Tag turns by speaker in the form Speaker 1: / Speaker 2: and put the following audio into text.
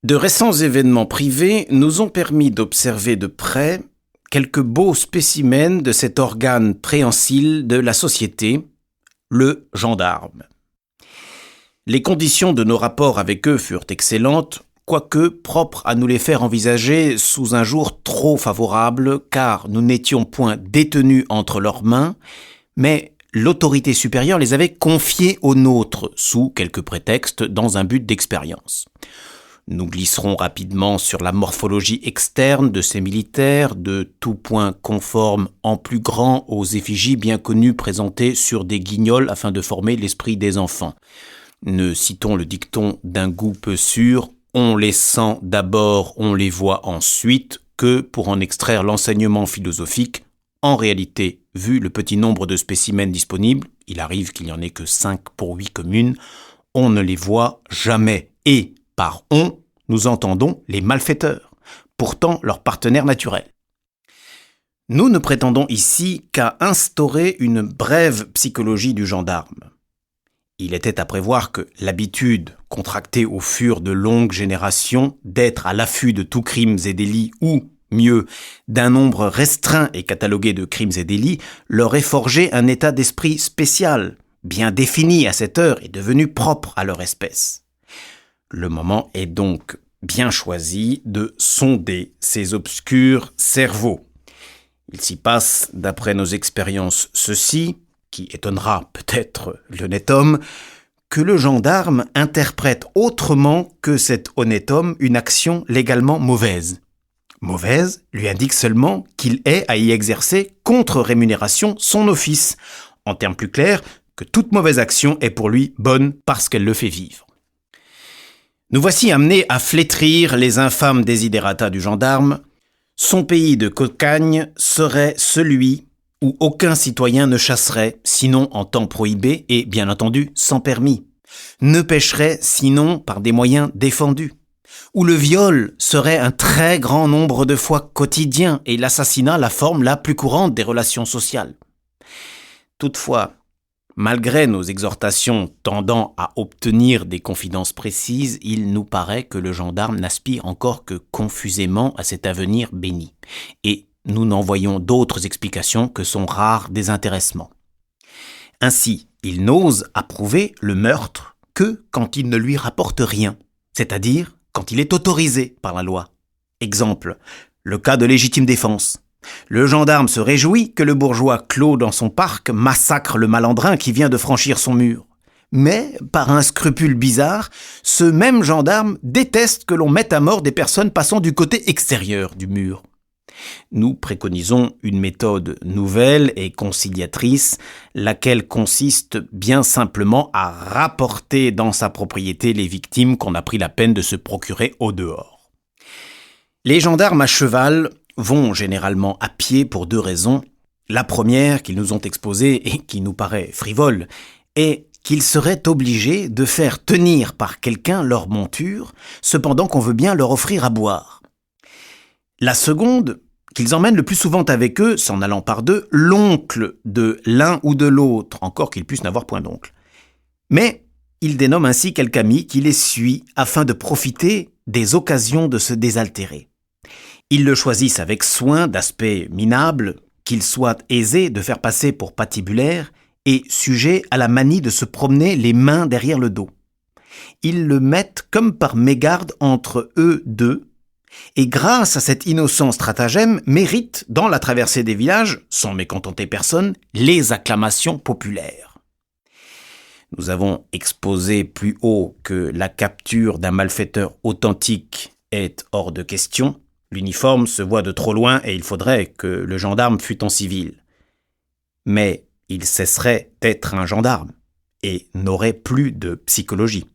Speaker 1: De récents événements privés nous ont permis d'observer de près quelques beaux spécimens de cet organe préhensile de la société, le gendarme. Les conditions de nos rapports avec eux furent excellentes, quoique propres à nous les faire envisager sous un jour trop favorable, car nous n'étions point détenus entre leurs mains, mais l'autorité supérieure les avait confiés aux nôtres, sous quelques prétextes, dans un but d'expérience. Nous glisserons rapidement sur la morphologie externe de ces militaires, de tout point conforme en plus grand aux effigies bien connues présentées sur des guignols afin de former l'esprit des enfants. Ne citons le dicton d'un goût peu sûr, on les sent d'abord, on les voit ensuite, que pour en extraire l'enseignement philosophique, en réalité, vu le petit nombre de spécimens disponibles, il arrive qu'il n'y en ait que 5 pour 8 communes, on ne les voit jamais. Et par on, nous entendons les malfaiteurs, pourtant leurs partenaires naturels. Nous ne prétendons ici qu'à instaurer une brève psychologie du gendarme. Il était à prévoir que l'habitude, contractée au fur de longues générations, d'être à l'affût de tous crimes et délits ou, mieux, d'un nombre restreint et catalogué de crimes et délits, leur ait forgé un état d'esprit spécial, bien défini à cette heure et devenu propre à leur espèce. Le moment est donc bien choisi de sonder ces obscurs cerveaux. Il s'y passe, d'après nos expériences, ceci, qui étonnera peut-être l'honnête homme, que le gendarme interprète autrement que cet honnête homme une action légalement mauvaise. Mauvaise lui indique seulement qu'il est à y exercer contre rémunération son office. En termes plus clairs, que toute mauvaise action est pour lui bonne parce qu'elle le fait vivre. Nous voici amenés à flétrir les infâmes desiderata du gendarme. Son pays de cocagne serait celui où aucun citoyen ne chasserait, sinon en temps prohibé et, bien entendu, sans permis, ne pêcherait, sinon par des moyens défendus, où le viol serait un très grand nombre de fois quotidien et l'assassinat la forme la plus courante des relations sociales. Toutefois, malgré nos exhortations tendant à obtenir des confidences précises, il nous paraît que le gendarme n'aspire encore que confusément à cet avenir béni. Et nous n'en voyons d'autres explications que son rare désintéressement. Ainsi, il n'ose approuver le meurtre que quand il ne lui rapporte rien, c'est-à-dire quand il est autorisé par la loi. Exemple, le cas de légitime défense. Le gendarme se réjouit que le bourgeois clos dans son parc massacre le malandrin qui vient de franchir son mur. Mais, par un scrupule bizarre, ce même gendarme déteste que l'on mette à mort des personnes passant du côté extérieur du mur. Nous préconisons une méthode nouvelle et conciliatrice, laquelle consiste bien simplement à rapporter dans sa propriété les victimes qu'on a pris la peine de se procurer au dehors. Les gendarmes à cheval vont généralement à pied pour 2 raisons. La première, qu'ils nous ont exposée et qui nous paraît frivole, est qu'ils seraient obligés de faire tenir par quelqu'un leur monture, cependant qu'on veut bien leur offrir à boire. La seconde, qu'ils emmènent le plus souvent avec eux, s'en allant par 2, l'oncle de l'un ou de l'autre, encore qu'ils puissent n'avoir point d'oncle. Mais ils dénomment ainsi quelques amis qui les suit afin de profiter des occasions de se désaltérer. Ils le choisissent avec soin d'aspect minable, qu'il soit aisé de faire passer pour patibulaire et sujet à la manie de se promener les mains derrière le dos. Ils le mettent comme par mégarde entre eux deux, et grâce à cet innocent stratagème méritent, dans la traversée des villages, sans mécontenter personne, les acclamations populaires. Nous avons exposé plus haut que la capture d'un malfaiteur authentique est hors de question. L'uniforme se voit de trop loin et il faudrait que le gendarme fût en civil. Mais il cesserait d'être un gendarme et n'aurait plus de psychologie.